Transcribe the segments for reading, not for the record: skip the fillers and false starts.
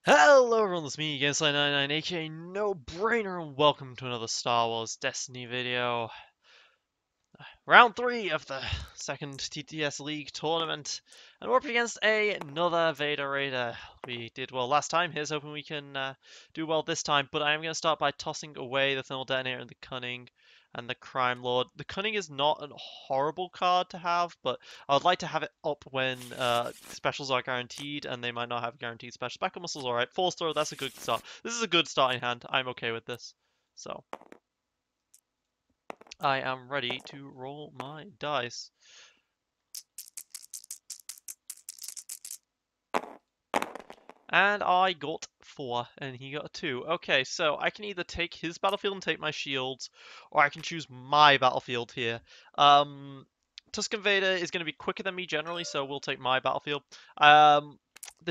Hello everyone, it's me, Gameslay99, aka No Brainer, and welcome to another Star Wars Destiny video. Round 3 of the second TTS League tournament, and we're up against another Vader Raider. We did well last time, here's hoping we can do well this time, but I am going to start by tossing away the Thermal Detonator and the Cunning and the Crime Lord. The Cunning is not a horrible card to have, but I would like to have it up when specials are guaranteed, and they might not have guaranteed specials. Backup Muscle's alright. Force Throw, that's a good start. This is a good starting hand, I'm okay with this. So, I am ready to roll my dice. And I got 4, and he got a 2. Okay, so I can either take his battlefield and take my shields, or I can choose my battlefield here. Tusken Vader is going to be quicker than me generally, so we'll take my battlefield. The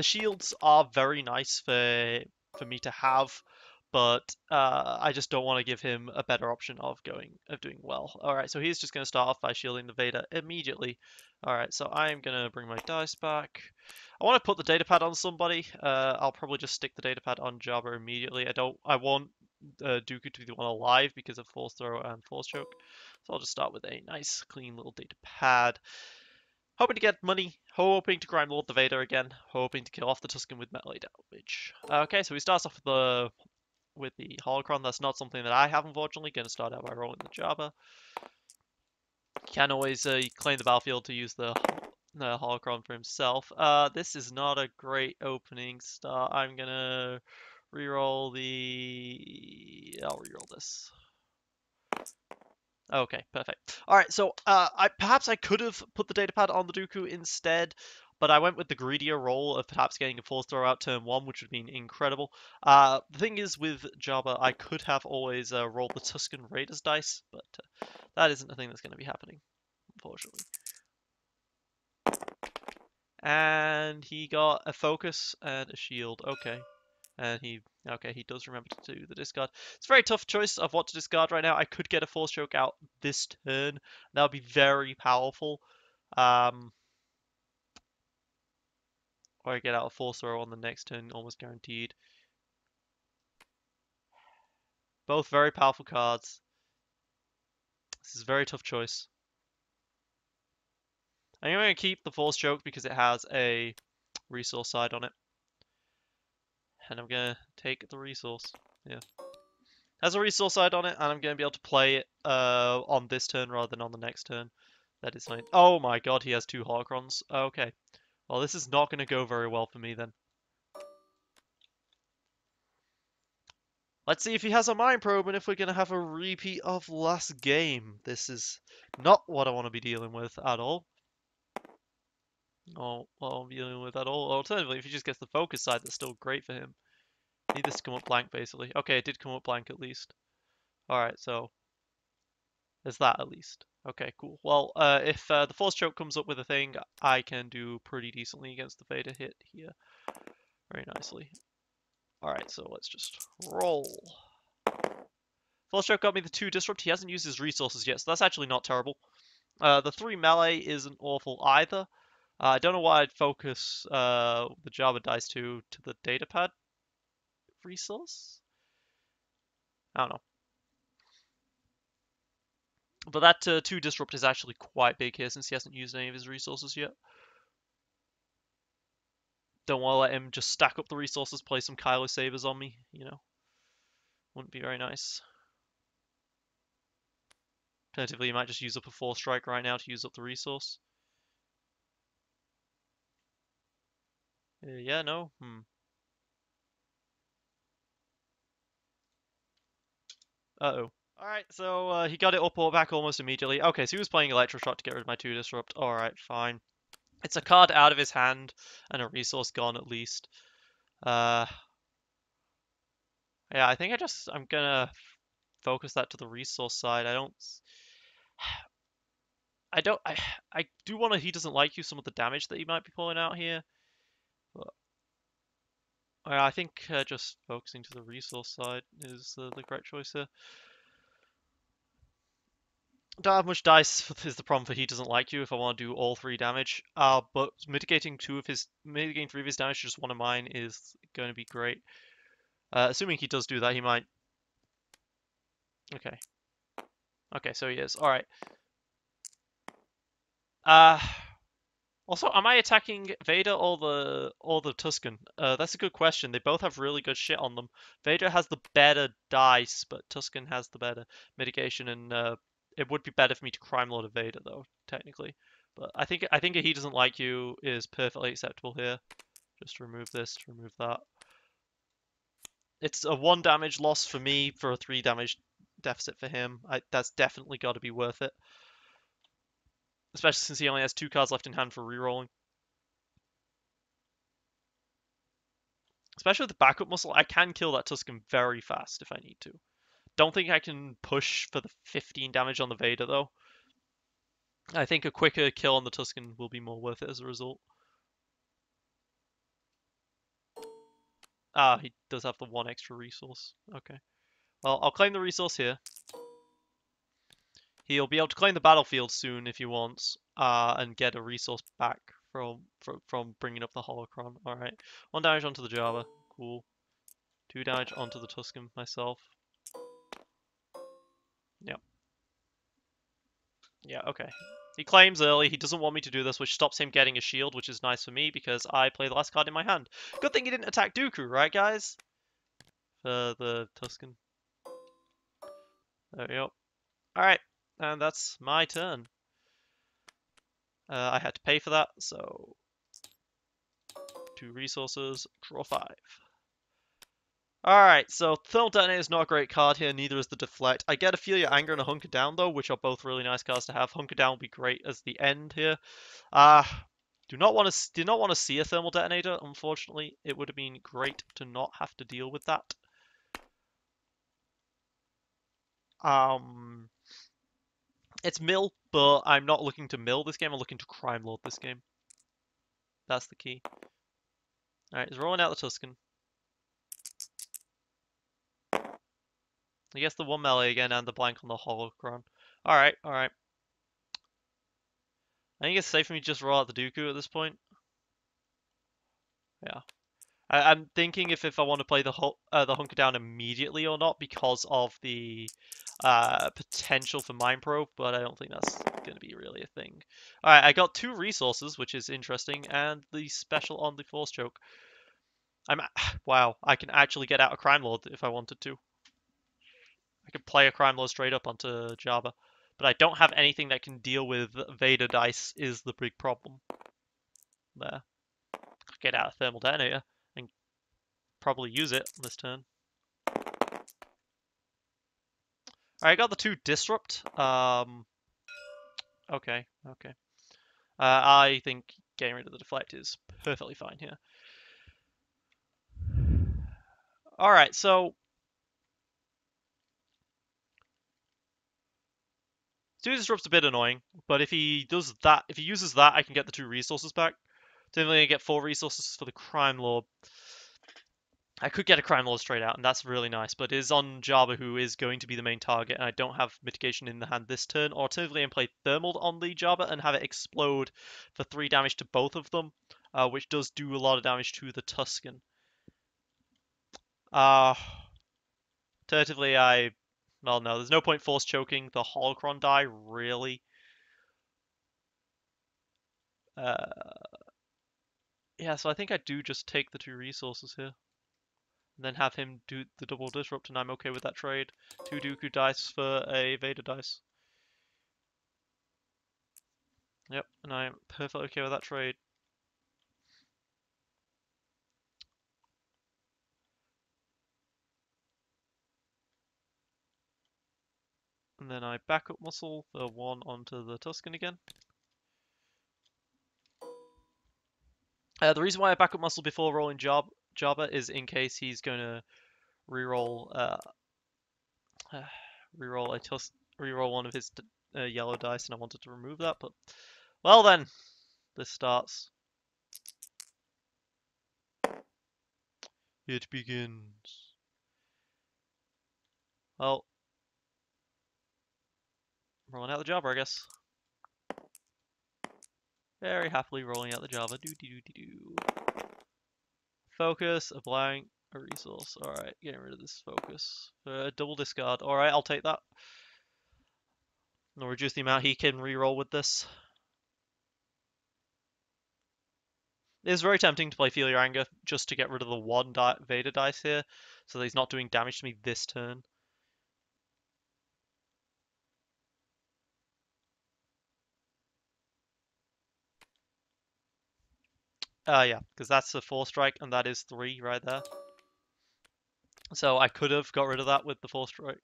shields are very nice for me to have, but I just don't want to give him a better option of doing well. All right, so he's just going to start off by shielding the Vader immediately. All right, so I'm going to bring my dice back. I want to put the datapad on somebody. I'll probably just stick the datapad on Jabba immediately. I want Dooku to be the one alive because of Force Throw and Force Choke. So I'll just start with a nice, clean little datapad. Hoping to get money, hoping to grind Lord the Vader again, hoping to kill off the Tusken with melee damage. Okay, so he starts off with the Holocron. That's not something that I have, unfortunately. Going to start out by rolling the Jabba. Can always claim the battlefield to use the Holocron for himself. This is not a great opening start. I'm gonna reroll the. I'll reroll this. Okay, perfect. All right, so perhaps I could have put the datapad on the Dooku instead, but I went with the greedier roll of perhaps getting a Force Throw out turn 1, which would have been incredible. The thing is, with Jabba, I could have always rolled the Tusken Raiders dice, but that isn't a thing that's going to be happening, unfortunately. And he got a focus and a shield. Okay. And he does remember to do the discard. It's a very tough choice of what to discard right now. I could get a Force Choke out this turn. That would be very powerful. Or I get out a Force Throw on the next turn, almost guaranteed. Both very powerful cards. This is a very tough choice. I'm going to keep the Force Choke because it has a resource side on it. And I'm going to take the resource. Yeah. Has a resource side on it, and I'm going to be able to play it on this turn rather than on the next turn. That is nice. Oh my god, he has 2 holocrons. Okay. Well, this is not going to go very well for me then. Let's see if he has a Mind Probe and if we're going to have a repeat of last game. This is not what I want to be dealing with at all. Not what I'm dealing with at all. Alternatively, if he just gets the focus side, that's still great for him. Need this to come up blank, basically. Okay, it did come up blank at least. Alright, so there's that at least. Okay, cool. Well, if the Force Choke comes up with a thing, I can do pretty decently against the Vader hit here. Very nicely. Alright, so let's just roll. Force Choke got me the 2 Disrupt. He hasn't used his resources yet, so that's actually not terrible. The 3 Melee isn't awful either. I don't know why I'd focus the Jabba dice to the datapad resource. I don't know. But that 2 Disrupt is actually quite big here since he hasn't used any of his resources yet. Don't want to let him just stack up the resources, play some Kylo Sabers on me, you know. Wouldn't be very nice. Alternatively, you might just use up a Force Strike right now to use up the resource. Yeah, no? Uh-oh. Alright, so he got it up or back almost immediately. Okay, so he was playing Electroshock to get rid of my 2 Disrupt. Alright, fine. It's a card out of his hand and a resource gone at least. Yeah, I think I'm gonna focus that to the resource side. I do want to he doesn't like you some of the damage that he might be pulling out here. But I think just focusing to the resource side is the correct choice here. Don't have much dice is the problem for he doesn't like you if I want to do all 3 damage. But mitigating 3 of his damage to just 1 of mine is going to be great. Assuming he does do that, he might. Okay. Okay, so he is. All right. Uh, Also, am I attacking Vader or the Tusken? That's a good question. They both have really good shit on them. Vader has the better dice, but Tusken has the better mitigation, and it would be better for me to Crime Lord a Vader though, technically. But I think a he doesn't like you is perfectly acceptable here. Just remove this, remove that. It's a 1 damage loss for me for a 3 damage deficit for him. That's definitely got to be worth it, especially since he only has 2 cards left in hand for rerolling. Especially with the backup muscle, I can kill that Tusken very fast if I need to. Don't think I can push for the 15 damage on the Vader though. I think a quicker kill on the Tusken will be more worth it as a result. Ah, he does have the 1 extra resource. Okay. Well, I'll claim the resource here. He'll be able to claim the battlefield soon if he wants, and get a resource back from bringing up the holocron. All right, 1 damage onto the Java. Cool. 2 damage onto the Tusken myself. Yep. Yeah, okay. He claims early, he doesn't want me to do this, which stops him getting a shield, which is nice for me because I play the last card in my hand. Good thing he didn't attack Dooku, right, guys? For the Tusken. There we go. Alright, and that's my turn. I had to pay for that, so 2 resources, draw 5. Alright, so Thermal Detonator is not a great card here, neither is the Deflect. I get a Feel Your Anger and a Hunker Down, though, which are both really nice cards to have. Hunker Down will be great as the end here. Did not want to see a Thermal Detonator, unfortunately. It would have been great to not have to deal with that. It's mill, but I'm not looking to mill this game, I'm looking to Crime Lord this game. That's the key. Alright, he's rolling out the Tusken. He gets the 1 melee again and the blank on the holocron. Alright, alright. I think it's safe for me to just roll out the Dooku at this point. Yeah. I'm thinking if I want to play the Hunker Down immediately or not because of the potential for Mind Probe, but I don't think that's going to be really a thing. Alright, I got 2 resources, which is interesting, and the special on the Force Choke. Wow, I can actually get out a Crime Lord if I wanted to. I could play a Crime Lord straight up onto Jabba. But I don't have anything that can deal with Vader dice is the big problem. There. Get out a Thermal Detonator and probably use it on this turn. I got the 2 Disrupt. Okay. I think getting rid of the Deflect is perfectly fine here. Alright, so 2 Disrupt's a bit annoying, but if he does that, if he uses that, I can get the 2 resources back. Typically I get 4 resources for the Crime Lord. I could get a Crime Lord straight out, and that's really nice, but it is on Jabba, who is going to be the main target, and I don't have mitigation in the hand this turn. Alternatively, I can play Thermal on the Jabba and have it explode for 3 damage to both of them, which does do a lot of damage to the Tusken. Alternatively, well, no, there's no point Force Choking the Holocron die, really. Yeah, so I think I do just take the 2 resources here. And then have him do the double disrupt, and I'm okay with that trade. 2 Dooku dice for a Vader dice. Yep, and I'm perfectly okay with that trade. And then I backup muscle the 1 onto the Tusken again. The reason why I backup muscle before rolling Jabba is in case he's going to reroll reroll one of his yellow dice, and I wanted to remove that. But well, then this starts. It begins. Well, rolling out the Jabba, I guess. Very happily rolling out the Java. Do do do do do. Focus, a blank, a resource. Alright, getting rid of this focus. Double discard. Alright, I'll take that. I'll reduce the amount he can reroll with this. It's very tempting to play Feel Your Anger just to get rid of the one Vader dice here, so that he's not doing damage to me this turn. Yeah, because that's a 4-strike, and that is 3 right there. So I could have got rid of that with the 4-strike.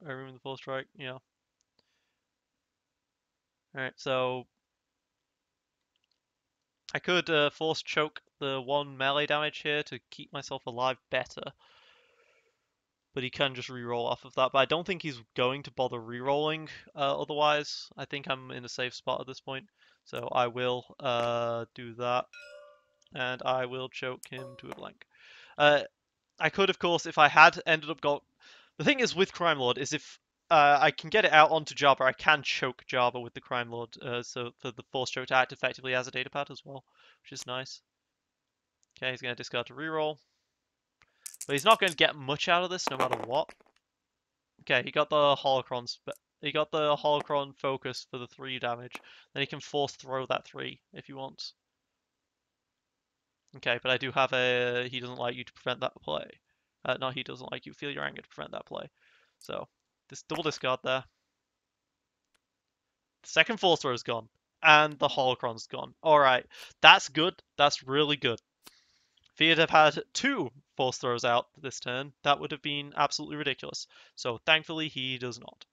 I remember the 4-strike, yeah. Alright, so I could force choke the 1 melee damage here to keep myself alive better. But he can just reroll off of that. But I don't think he's going to bother rerolling otherwise. I think I'm in a safe spot at this point. So I will do that. And I will choke him to a blank. I could, of course, if I had ended up got... The thing is with Crime Lord is if I can get it out onto Jabba, I can choke Jabba with the Crime Lord. So for the Force Choke to act effectively as a datapad as well, which is nice. Okay, he's going to discard to reroll. But he's not going to get much out of this no matter what. Okay, he got the holocrons, but he got the holocron focus for the 3 damage. Then he can force throw that 3 if he wants. Okay, but I do have a he doesn't like you to prevent that play. No, he doesn't like you. Feel your anger to prevent that play. So this double discard there. The second force throw is gone, and the holocron's gone. All right, that's good. That's really good. If he had had 2 force throws out this turn, that would have been absolutely ridiculous. So thankfully, he does not.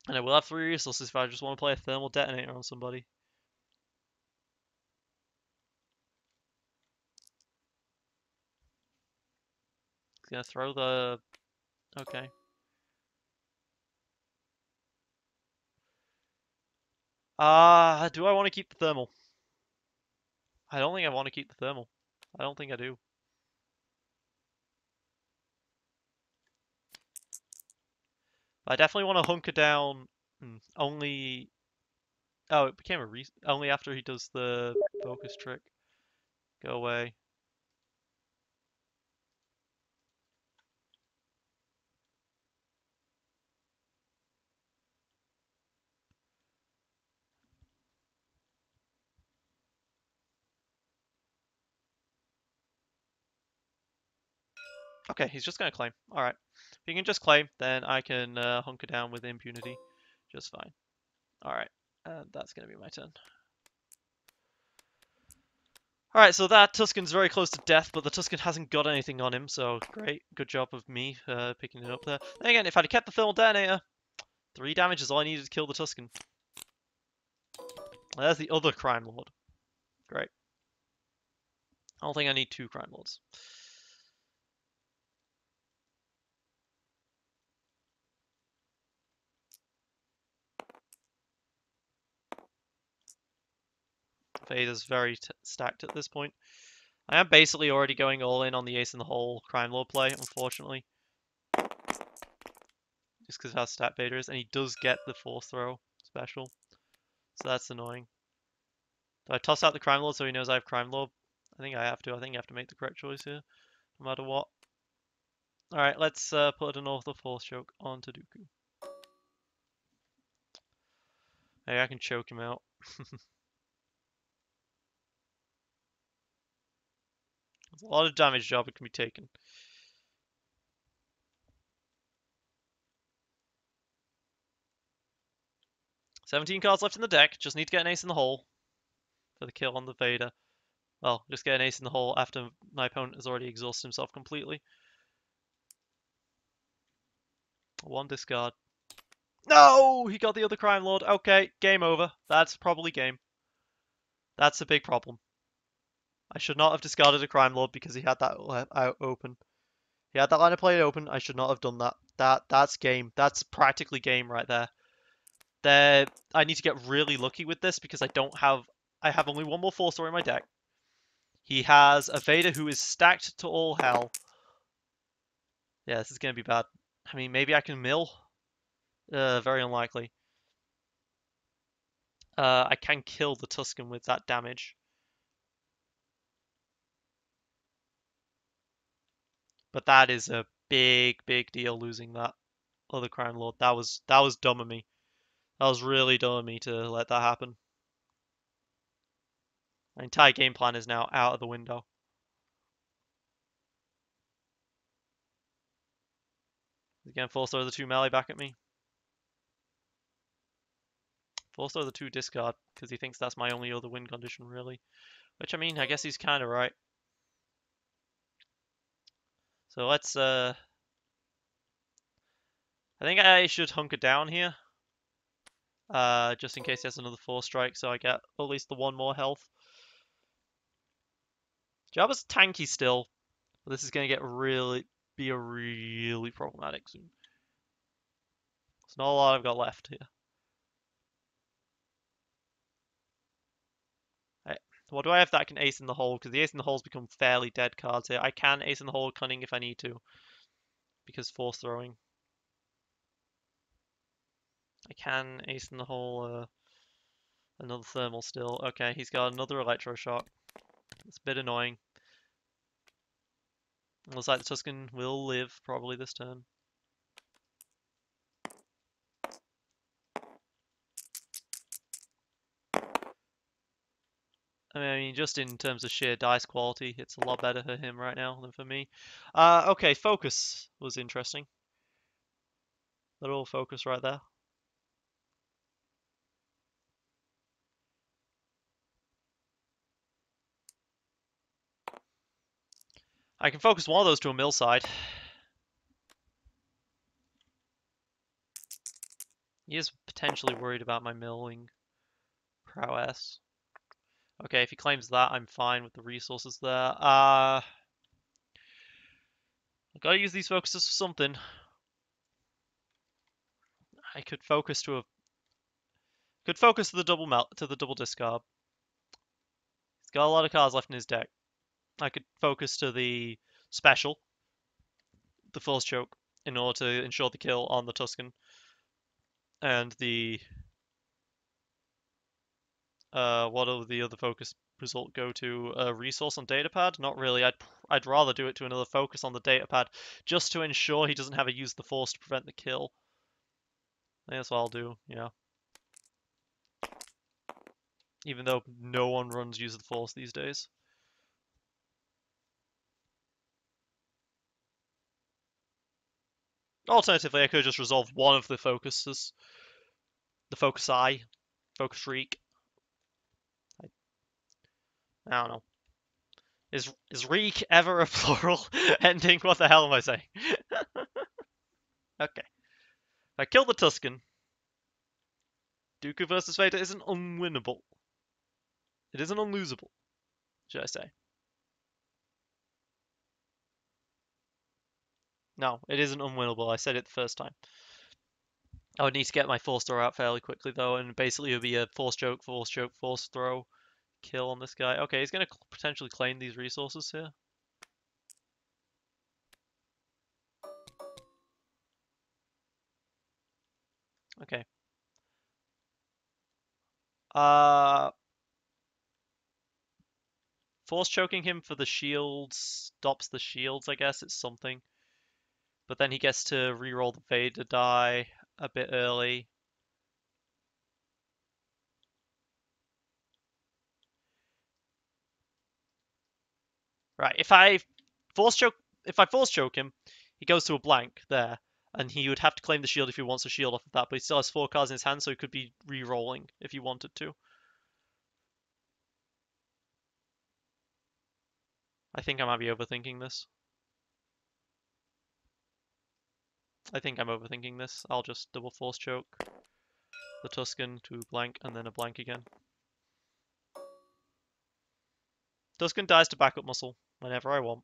And I will have 3 resources if I just want to play a thermal detonator on somebody. He's gonna throw the... Okay. Do I want to keep the thermal? I don't think I want to keep the thermal. I don't think I do. I definitely want to hunker down only... Oh, it became a only after he does the focus trick. Go away. Okay, he's just gonna claim. Alright. If he can just claim, then I can hunker down with impunity. Just fine. Alright. And that's gonna be my turn. Alright, so that Tusken's very close to death, but the Tusken hasn't got anything on him, so great. Good job of me picking it up there. Then again, if I'd kept the thermal detonator, 3 damage is all I needed to kill the Tusken. There's the other Crime Lord. Great. I don't think I need 2 Crime Lords. Vader's very stacked at this point. I am basically already going all in on the Ace in the Hole Crime Lord play, unfortunately. Just because of how stat Vader is, and he does get the Force Throw special. So that's annoying. Do I toss out the Crime Lord so he knows I have Crime Lord? I think I have to. I think you have to make the correct choice here, no matter what. Alright, let's put an Author Force Choke onto Dooku. Hey, I can choke him out. There's a lot of damage job it can be taken. 17 cards left in the deck. Just need to get an Ace in the Hole for the kill on the Vader. Well, just get an Ace in the Hole after my opponent has already exhausted himself completely. 1 discard. No! He got the other Crime Lord. Okay, game over. That's probably game. That's a big problem. I should not have discarded a Crime Lord because he had that out open. He had that line of play open. I should not have done that. That's game. That's practically game right there. I need to get really lucky with this because I have only 1 more Force Throw in my deck. He has a Vader who is stacked to all hell. Yeah, this is going to be bad. I mean, maybe I can mill. Very unlikely. I can kill the Tuscan with that damage. But that is a big, big deal losing that other Crime Lord. That was dumb of me. That was really dumb of me to let that happen. My entire game plan is now out of the window. He's gonna force throw the 2 melee back at me. Force throw the 2 discard, because he thinks that's my only other win condition, really. Which, I mean, I guess he's kind of right. So let's, I think I should hunker down here. Just in case he has another 4 strike, so I get at least the 1 more health. Jabba's tanky still, but this is going to be really problematic soon. There's not a lot I've got left here. What do I have that can ace in the hole? Because the ace in the hole's become fairly dead cards here. I can ace in the hole cunning if I need to, because force throwing. I can ace in the hole another thermal still. Okay, he's got another electroshock. It's a bit annoying. Looks like the Tuscan will live probably this turn. I mean, just in terms of sheer dice quality, it's a lot better for him right now than for me. Okay, focus was interesting. Little focus right there. I can focus one of those to a mill side. He is potentially worried about my milling prowess. Okay, if he claims that, I'm fine with the resources there. I gotta use these focuses for something. I could focus to the double discard. He's got a lot of cards left in his deck. I could focus to the special, the force choke, in order to ensure the kill on the Tuscan. And the what will the other focus result go to? A resource on datapad? Not really. I'd rather do it to another focus on the datapad, just to ensure he doesn't have to use the force to prevent the kill. I think that's what I'll do. Yeah. Even though no one runs use of the force these days. Alternatively, I could just resolve one of the focuses. The focus eye, focus reek. I don't know. Is reek ever a plural ending? What the hell am I saying? Okay. I kill the Tuscan. Dooku versus Vader isn't unwinnable. It isn't unlosable, should I say. No, it isn't unwinnable. I said it the first time. I would need to get my force throw out fairly quickly, though, and basically it would be a force choke, force throw, kill on this guy. Okay, he's going to potentially claim these resources here. Okay. Force choking him for the shields stops the shields, I guess. It's something. But then he gets to reroll the Vader die a bit early. Right, if I force choke him, he goes to a blank there, and he would have to claim the shield if he wants a shield off of that. But he still has 4 cards in his hand, so he could be re-rolling if he wanted to. I think I might be overthinking this. I'll just double force choke the Tuscan to blank and then a blank again. Tuscan dies to backup muscle whenever I want.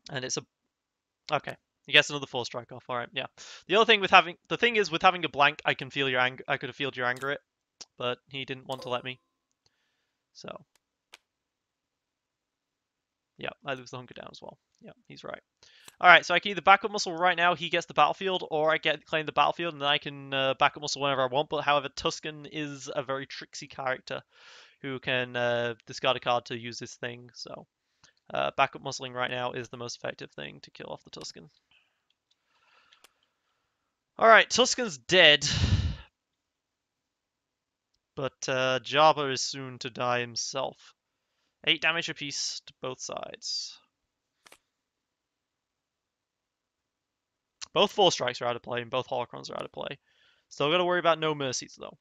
And it's a... Okay. He gets another 4 strike off. Alright, yeah. The other thing with having... The thing is, with having a blank, I can feel your anger... I could have felt your anger it, but he didn't want to let me. So... Yeah, I lose the hunker down as well. Yeah, he's right. Alright, so I can either backup muscle right now, he gets the battlefield, or I get claim the battlefield and then I can backup muscle whenever I want. But however, Tuscan is a very tricksy character who can discard a card to use this thing. So backup muscling right now is the most effective thing to kill off the Tuscan. Alright, Tuscan's dead. But Jabba is soon to die himself. 8 damage apiece to both sides. Both 4 strikes are out of play and both holocrons are out of play. Still got to worry about no mercies though.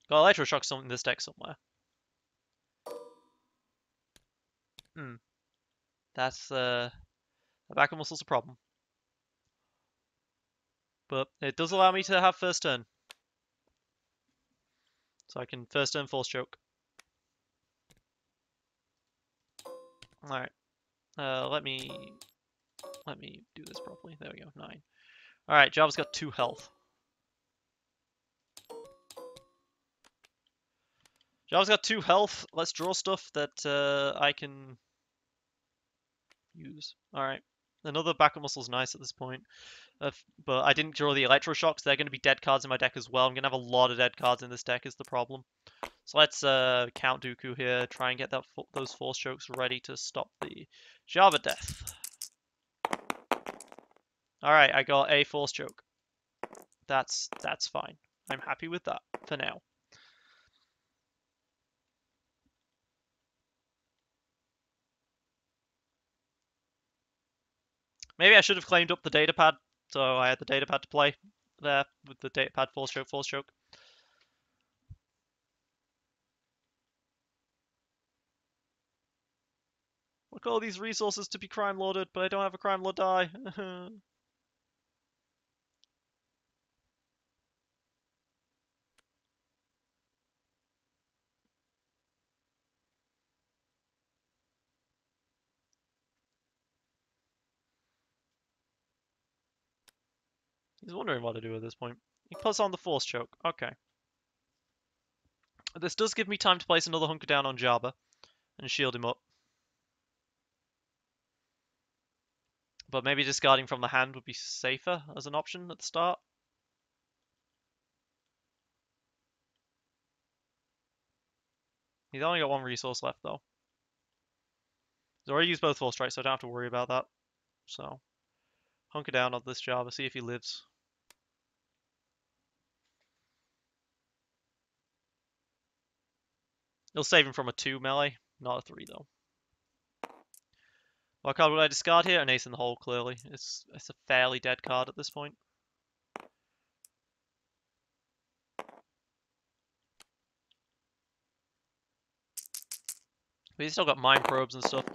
Got electroshock in this deck somewhere. Hmm. That's the backup muscle's a problem. But it does allow me to have first turn. So I can first turn force choke. Alright. Let me do this properly. There we go. 9. Alright, Java's got 2 health. Java's got 2 health. Let's draw stuff that I can use. Alright. Another backup muscle's nice at this point. But I didn't draw the electroshocks. They're going to be dead cards in my deck as well. I'm going to have a lot of dead cards in this deck is the problem. So let's count Dooku here. Try and get those force chokes ready to stop the Java death. Alright, I got a force choke. That's fine. I'm happy with that for now. Maybe I should have claimed up the datapad, so I had the datapad to play there with the datapad force choke, force choke. Look, all these resources to be crime lorded, but I don't have a crime lord die. He's wondering what to do at this point. He puts on the force choke. Okay. This does give me time to place another hunker down on Jabba and shield him up. But maybe discarding from the hand would be safer as an option at the start. He's only got 1 resource left though. He's already used both force strikes, so I don't have to worry about that. So, hunker down on this Jabba, see if he lives. It'll save him from a 2 melee, not a 3 though. What card would I discard here? An ace in the hole, clearly. It's a fairly dead card at this point. But he's still got mind probes and stuff.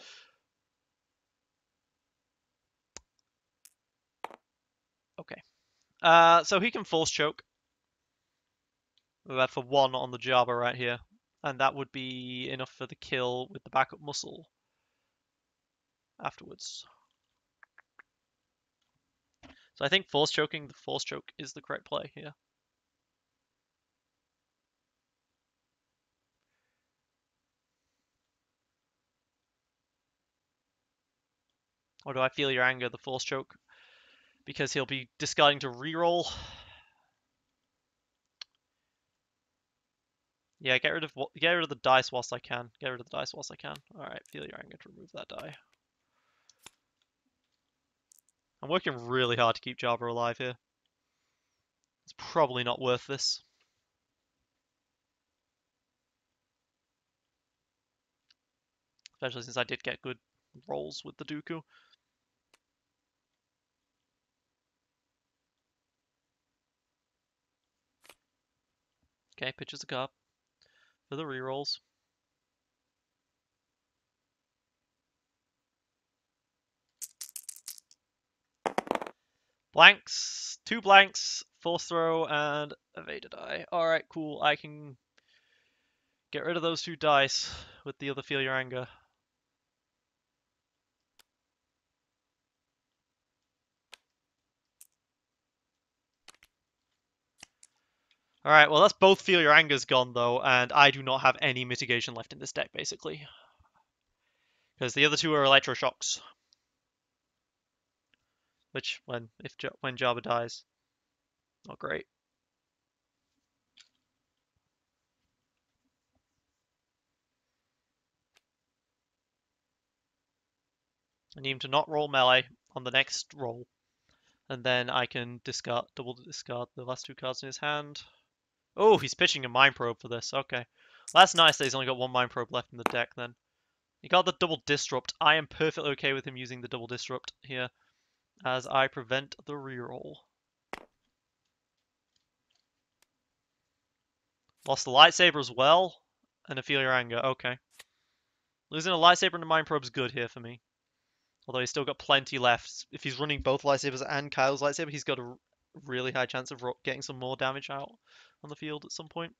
Okay. So he can force choke. For 1 on the Jabba right here. And that would be enough for the kill with the backup muscle afterwards. So I think force choking the force choke is the correct play here. Or do I feel your anger, the force choke? Because he'll be discarding to reroll. Yeah, get rid of the dice whilst I can. Get rid of the dice whilst I can. Alright, feel your anger to remove that die. I'm working really hard to keep Jabba alive here. It's probably not worth this. Especially since I did get good rolls with the Dooku. Okay, pitches a cup for the rerolls. Blanks, 2 blanks, force throw, and evade die. Alright, cool. I can get rid of those 2 dice with the other feel your anger. Alright, well that's both Feel Your Anger's gone though, and I do not have any mitigation left in this deck basically. Because the other two are electroshocks. Which, when Jabba dies, not great. I need him to not roll melee on the next roll. And then I can double discard the last two cards in his hand. Oh, he's pitching a Mind Probe for this. Okay. That's nice that he's only got one Mind Probe left in the deck then. He got the double Disrupt. I am perfectly okay with him using the double Disrupt here, as I prevent the reroll. Lost the Lightsaber as well, and a Feel Your Anger. Okay. Losing a Lightsaber and a Mind Probe is good here for me. Although he's still got plenty left. If he's running both lightsabers and Kyle's lightsaber, he's got a really high chance of getting some more damage out on the field at some point.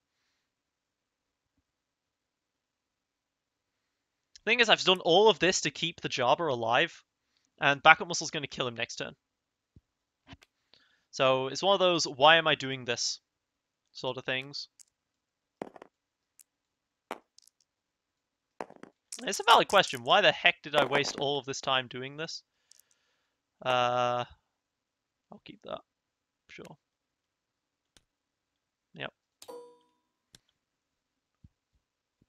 Thing is, I've done all of this to keep the Jabba alive, and Backup Muscle's going to kill him next turn. So it's one of those, why am I doing this sort of things. It's a valid question. Why the heck did I waste all of this time doing this? I'll keep that. Sure. Yep.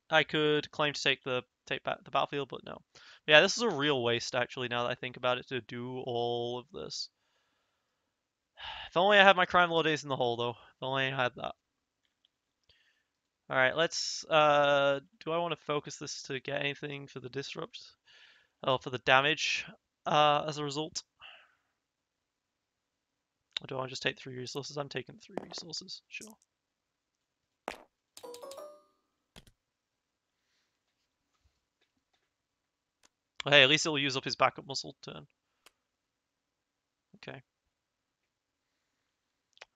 I could claim to take back the battlefield, but no. Yeah, this is a real waste actually. Now that I think about it, to do all of this. If only I had my Crime Lord Ace in the hole, though. If only I had that. All right, let's. Do I want to focus this to get anything for the disrupt? Oh, for the damage. As a result. Or do I want to just take 3 resources? I'm taking 3 resources. Sure. Oh, hey, at least it'll use up his backup muscle turn. Okay.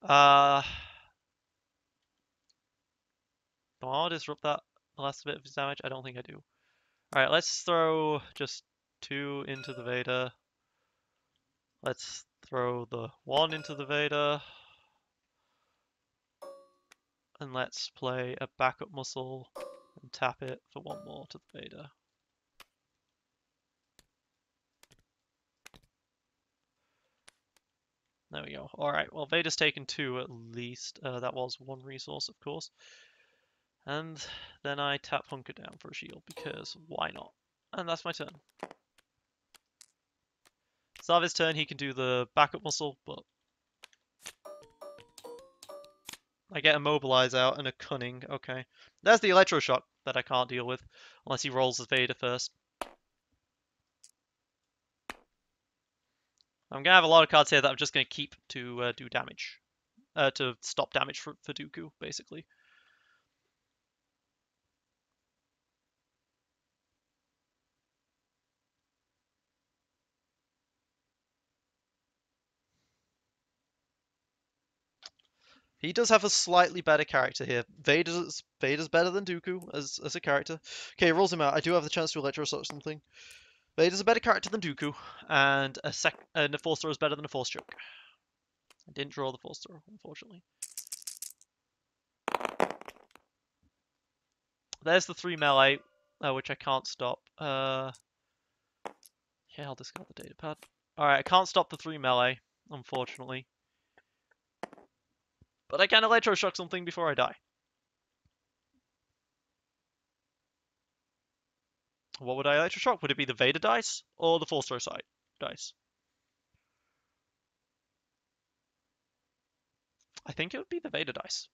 Do I want to disrupt that the last bit of his damage? I don't think I do. Alright, let's throw just 2 into the Vader. Let's throw the 1 into the Vader. And let's play a backup muscle and tap it for 1 more to the Vader. There we go. Alright, well, Vader's taken 2 at least. That was 1 resource, of course. And then I tap Hunker down for a shield, because why not? And that's my turn. Start of his turn, he can do the backup muscle, but I get a Mobilize out and a Cunning. Okay. There's the Electroshock that I can't deal with, unless he rolls the Vader first. I'm going to have a lot of cards here that I'm just going to keep to do damage. To stop damage for Dooku, basically. He does have a slightly better character here. Vader's better than Dooku as a character. Okay, rolls him out. I do have the chance to Electroshock something. Vader's a better character than Dooku, and a Force Throw is better than a Force Choke. I didn't draw the Force Throw, unfortunately. There's the 3 melee, which I can't stop. Yeah, I'll discard the data pad. Alright, I can't stop the 3 melee, unfortunately. But I can Electroshock something before I die. What would I Electroshock? Would it be the Vader dice or the Force Throw side dice? I think it would be the Vader dice.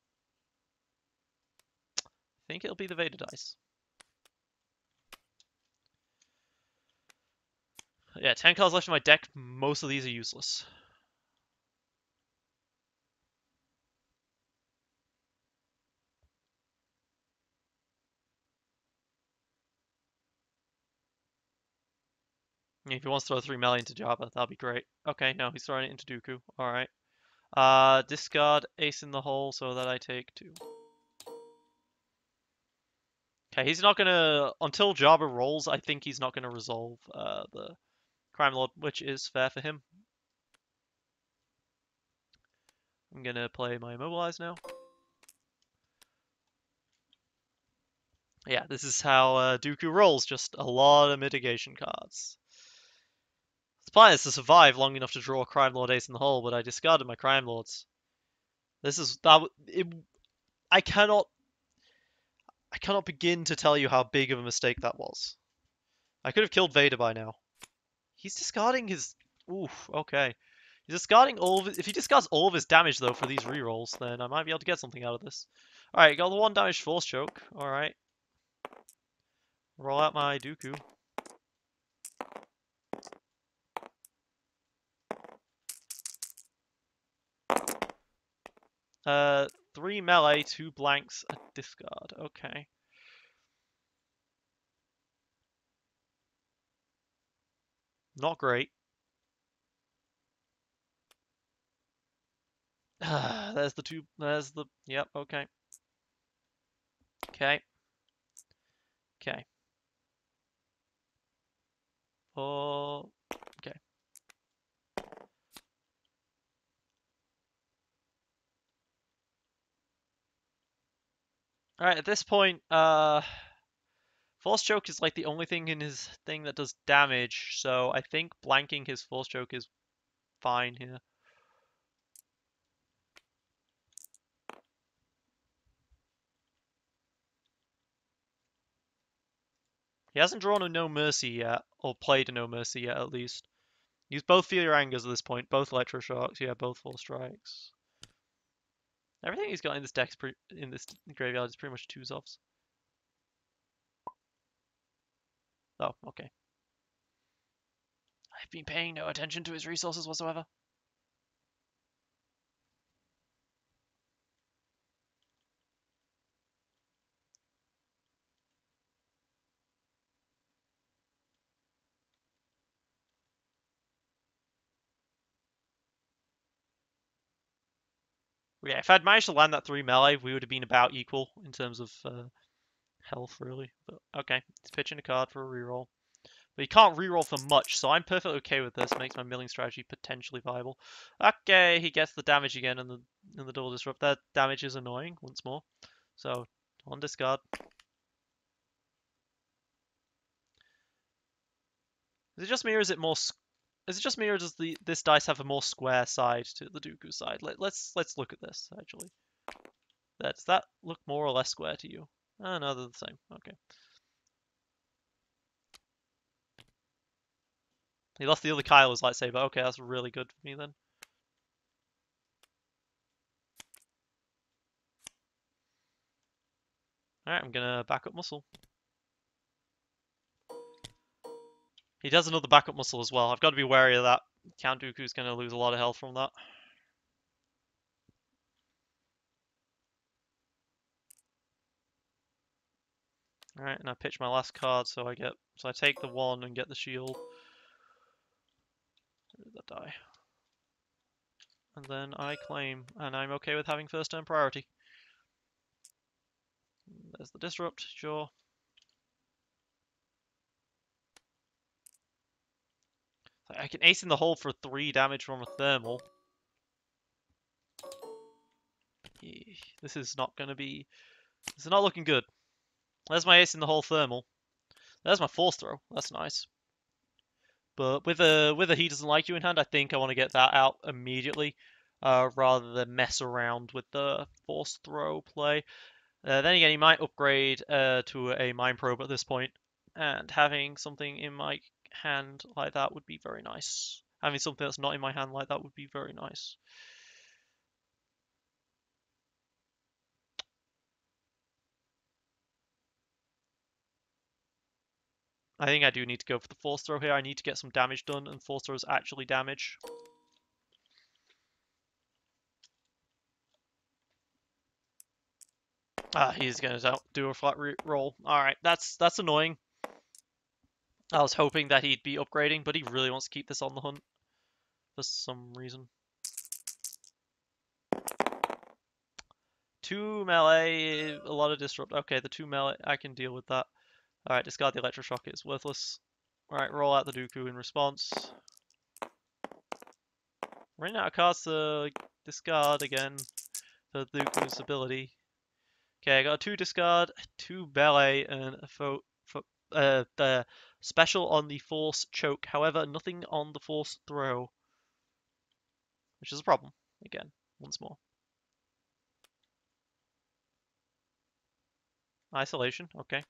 I think it'll be the Vader dice. Yeah, 10 cards left in my deck. Most of these are useless. If he wants to throw 3 melee into Jabba, that'll be great. Okay, no, he's throwing it into Dooku. Alright. Discard Ace in the hole so that I take 2. Okay, he's not gonna... Until Jabba rolls, I think he's not gonna resolve the Crime Lord, which is fair for him. I'm gonna play my Immobilize now. Yeah, this is how Dooku rolls, just a lot of mitigation cards. The plan is to survive long enough to draw Crime Lord Ace in the hole, but I discarded my Crime Lords. This is that. I cannot. I cannot begin to tell you how big of a mistake that was. I could have killed Vader by now. He's discarding his. Oof. Okay. He's discarding all of his... If he discards all of his damage though for these rerolls, then I might be able to get something out of this. All right, got the 1 damage force choke. All right. Roll out my Dooku. 3 melee, 2 blanks, a discard. Okay. Not great. There's the 2. There's the. Yep. Okay. Okay. Okay. Oh. Okay. All right. At this point, Force choke is like the only thing in his thing that does damage, so I think blanking his force choke is fine here. He hasn't drawn a No Mercy yet, or played a No Mercy yet at least. Use both Feel Your Angers at this point, both Electroshocks, yeah, both Force Strikes. Everything he's got in this deck, in this graveyard, is pretty much 2s. Oh, okay. I've been paying no attention to his resources whatsoever. Yeah, if I'd managed to land that 3 melee, we would have been about equal in terms of health, really. But okay, he's pitching a card for a reroll. But he can't reroll for much, so I'm perfectly okay with this. Makes my milling strategy potentially viable. Okay, he gets the damage again and the double disrupt. That damage is annoying once more. So, on discard. Is it just me or is it more... Is it just me or does this dice have a more square side to the Dooku side? Let's look at this, actually. Does that look more or less square to you? Oh, no, they're the same. Okay. He lost the other Kylo's lightsaber. Okay, that's really good for me then. Alright, I'm gonna back up muscle. He does another backup muscle as well. I've got to be wary of that. Count Dooku's gonna lose a lot of health from that. Alright, and I pitch my last card, so I take the 1 and get the shield. Where did that die? And then I claim, and I'm okay with having first turn priority. There's the disrupt, sure. I can ace in the hole for 3 damage from a thermal. This is not gonna be... This is not looking good. There's my ace in the hole thermal. There's my force throw. That's nice. But with a he doesn't like you in hand, I think I want to get that out immediately, rather than mess around with the force throw play. Then again, he might upgrade to a mind probe at this point, and having something in my hand like that would be very nice. Having something that's not in my hand like that would be very nice. I think I do need to go for the force throw here. I need to get some damage done, and force throw is actually damage. Ah, he's gonna do a flat roll. All right, that's annoying. I was hoping that he'd be upgrading, but he really wants to keep this on the hunt for some reason. 2 melee, a lot of disrupt. Okay, the 2 melee, I can deal with that. Alright, discard the electroshock, it's worthless. Alright, roll out the Dooku in response. Running out of cards to discard again for Dooku's ability. Okay, I got a 2 discard, 2 melee, and a the special on the force choke. However, nothing on the force throw, which is a problem. Again, once more. Isolation, okay.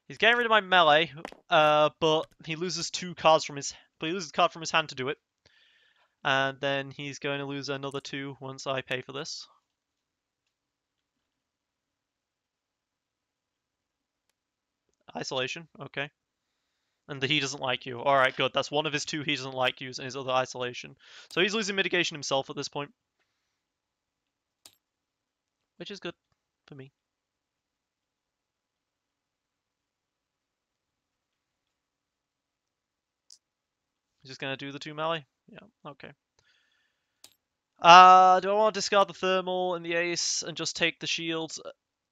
He's getting rid of my melee, but he loses 2 cards from his. But he loses a card from his hand to do it, and then he's going to lose another 2 once I pay for this. Isolation, okay. And the he doesn't like you. Alright, good. That's one of his 2 he doesn't like yous and his other isolation. So he's losing mitigation himself at this point. Which is good for me. He's just gonna do the 2 melee? Yeah, okay. Do I want to discard the thermal and the ace and just take the shields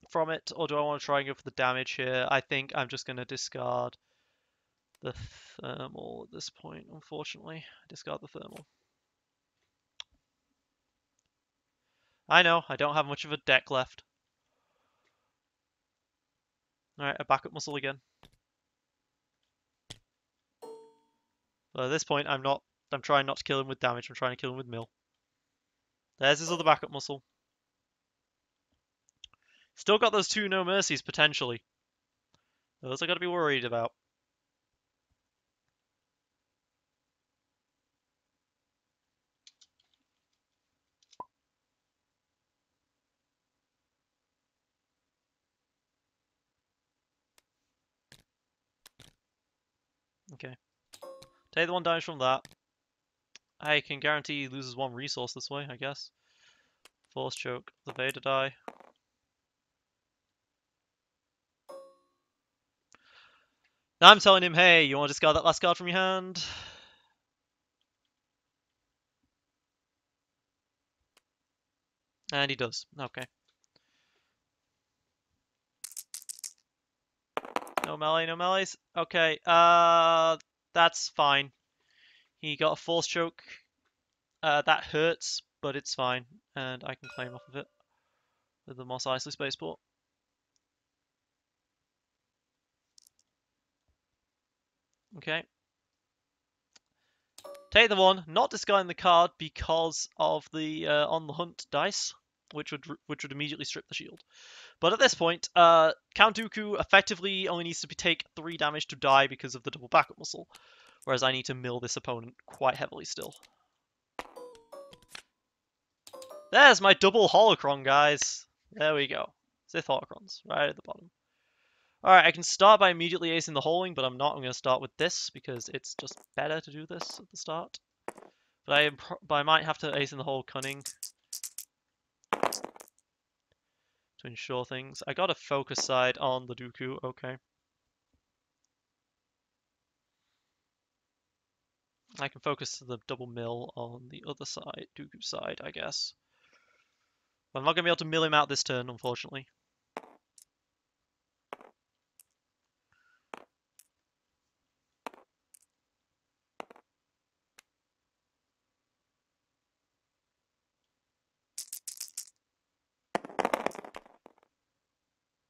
from it? Or do I want to try and go for the damage here? I think I'm just gonna discard the thermal at this point, unfortunately. Discard the thermal. I know, I don't have much of a deck left. Alright, a backup muscle again. But at this point, I'm trying not to kill him with damage, I'm trying to kill him with mill. There's his other backup muscle. Still got those 2 no mercies, potentially. Those I gotta be worried about. Okay. Take the 1 damage from that. I can guarantee he loses 1 resource this way, I guess. Force choke, the Vader die. Now I'm telling him, hey, you want to discard that last card from your hand? And he does. Okay. No melee, no melees. Okay, that's fine. He got a force choke. That hurts, but it's fine. And I can claim off of it with the Mos Eisley Spaceport. Okay. Take the 1, not discarding the card because of the on the hunt dice, which would immediately strip the shield. But at this point, Count Dooku effectively only needs to take 3 damage to die because of the double backup muscle, whereas I need to mill this opponent quite heavily still. There's my double holocron, guys. There we go. Sith holocrons, right at the bottom. Alright, I can start by immediately acing the holing, but I'm not. I'm going to start with this because it's just better to do this at the start. But I might have to ace in the whole cunning to ensure things. I got a focus side on the Dooku, okay. I can focus the double mill on the other side, Dooku side, I guess. But I'm not going to be able to mill him out this turn, unfortunately.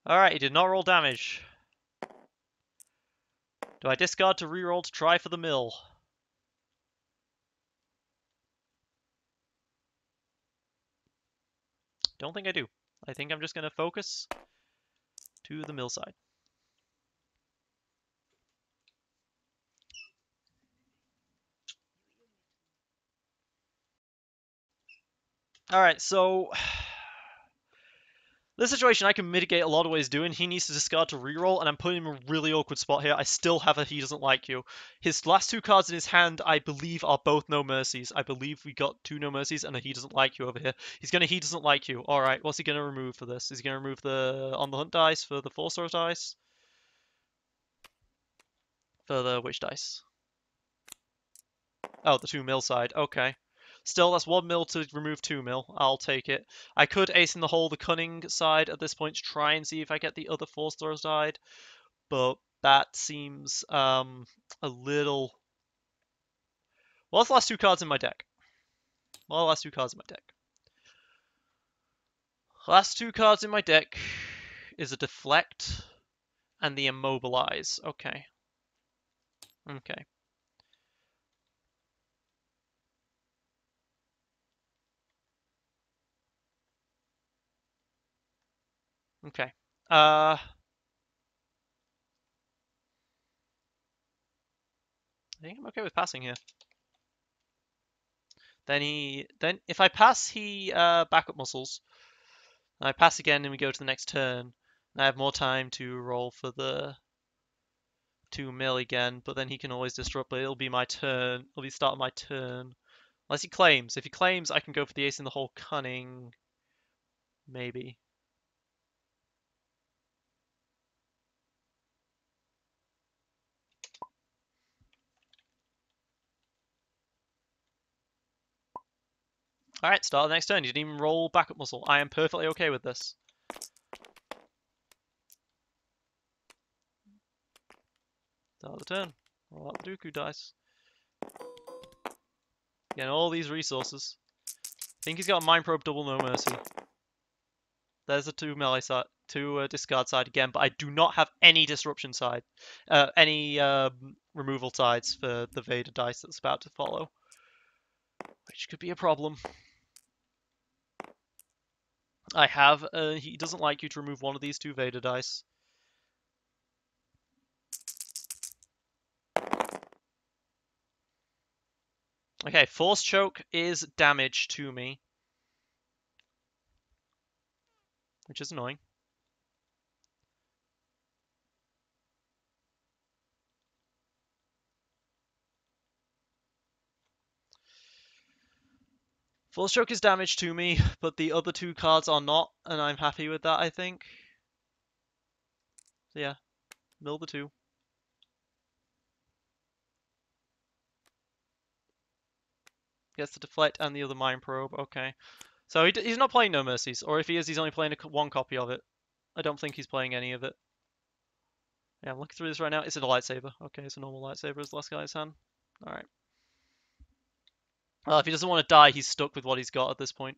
Alright, he did not roll damage. Do I discard to reroll to try for the mill? Don't think I do. I think I'm just going to focus to the mill side. Alright, so this situation I can mitigate a lot of ways doing. He needs to discard to reroll, and I'm putting him in a really awkward spot here. I still have a he doesn't like you. His last 2 cards in his hand, I believe, are both no mercies. I believe we got 2 no mercies and a he doesn't like you over here. He's gonna he doesn't like you. Alright, what's he gonna remove for this? Is he gonna remove the on the hunt dice for the force throw dice? For the which dice? Oh, the 2 mil side. Okay. Still, that's 1 mil to remove 2 mil. I'll take it. I could ace in the hole the cunning side at this point to try and see if I get the other force throw side, but that seems a little. What's the last 2 cards in my deck? What are the last 2 cards in my deck? Last two cards in my deck is a Deflect and the Immobilize. Okay. Okay. Okay. I think I'm okay with passing here. Then if I pass, he backup muscles. And I pass again, and we go to the next turn. And I have more time to roll for the 2 mil again, but then he can always disrupt. But it'll be my turn. It'll be start of my turn, unless he claims. If he claims, I can go for the ace in the hole cunning, maybe. All right, start of the next turn. You didn't even roll backup muscle. I am perfectly okay with this. Start of the turn. Roll out the Dooku dice. Again, all these resources. I think he's got a Mind Probe double no mercy. There's a 2 melee side, discard side again, but I do not have any disruption side, any removal sides for the Vader dice that's about to follow, which could be a problem. I have, he doesn't like you to remove one of these 2 Vader dice. Okay, Force Choke is damage to me, which is annoying. Force Choke is damage to me, but the other 2 cards are not, and I'm happy with that, I think. So yeah, mill the 2. Gets the Deflect and the other Mind Probe, okay. So he's not playing No Mercies, or if he is, he's only playing one copy of it. I don't think he's playing any of it. Yeah, I'm looking through this right now. It's a lightsaber. Okay, it's a normal lightsaber as the last guy's hand. Alright. Well, if he doesn't want to die, he's stuck with what he's got at this point.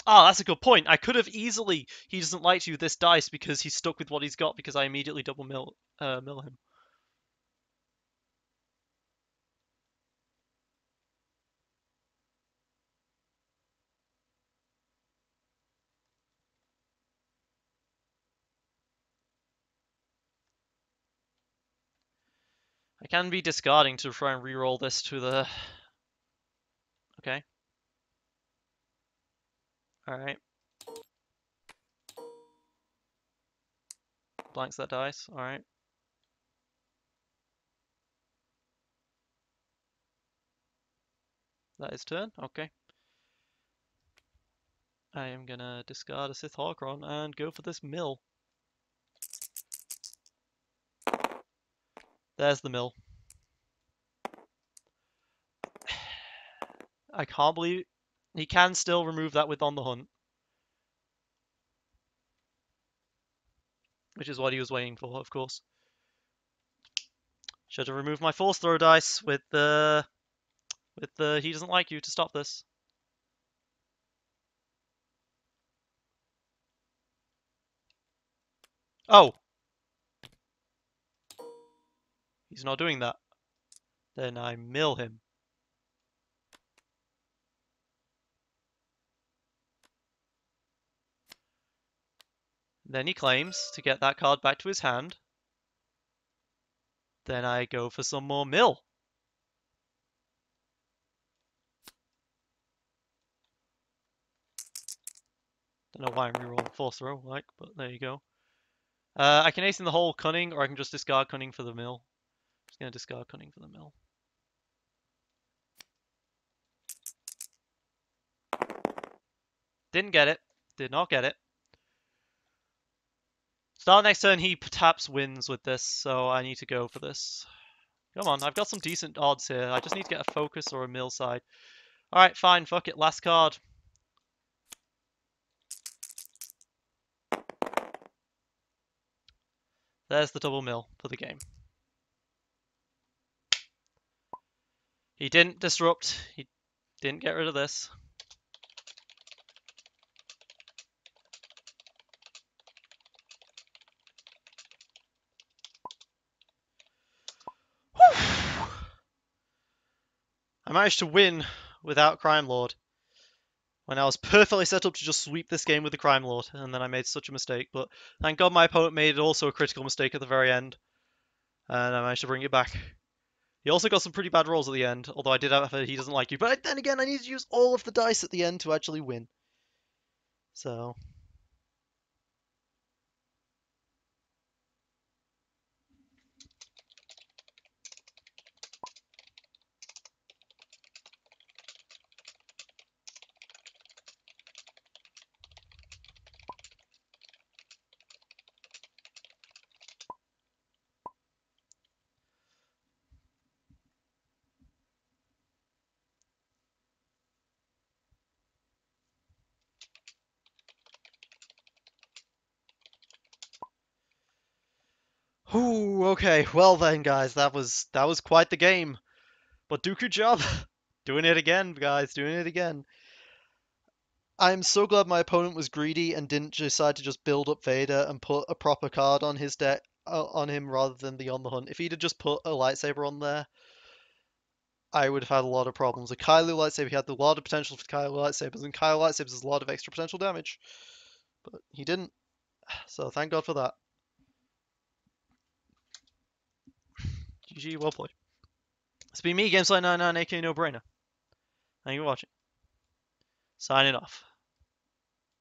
Ah, that's a good point. I could have easily, he doesn't like you this dice because he's stuck with what he's got because I immediately double mill him. I can be discarding to try and re-roll this to the... Okay. Alright. Blanks that dice. Alright. That is turn. Okay. I am gonna discard a Sith Holocron and go for this mill. There's the mill. I can't believe he can still remove that with On the Hunt, which is what he was waiting for, of course. Should have removed my Force Throw dice with the he doesn't like you to stop this. Oh, he's not doing that. Then I mill him. Then he claims to get that card back to his hand. Then I go for some more mill. Don't know why I'm rerolling Force Throw, like, but there you go. I can ace in the hole Cunning, or I can just discard Cunning for the mill. Just gonna discard Cunning for the mill. Didn't get it. Did not get it. Start next turn, he taps wins with this, so I need to go for this. Come on, I've got some decent odds here. I just need to get a focus or a mill side. Alright, fine, fuck it, last card. There's the double mill for the game. He didn't disrupt, he didn't get rid of this. I managed to win without Crime Lord. When I was perfectly set up to just sweep this game with the Crime Lord, and then I made such a mistake. But thank God my opponent made also a critical mistake at the very end, and I managed to bring it back. He also got some pretty bad rolls at the end, although I did have a he doesn't like you. But then again, I need to use all of the dice at the end to actually win. So, whew, okay. Well then, guys, that was quite the game. But Dooku job, doing it again, guys, doing it again. I'm so glad my opponent was greedy and didn't decide to just build up Vader and put a proper card on his deck on him rather than the On the Hunt. If he'd have just put a lightsaber on there, I would have had a lot of problems. A Kylo lightsaber, he had a lot of potential for Kylo lightsabers, and Kylo lightsabers has a lot of extra potential damage. But he didn't, so thank God for that. GG, well played. It's been me, GameSlide99, aka No Brainer. Thank you for watching. Signing off.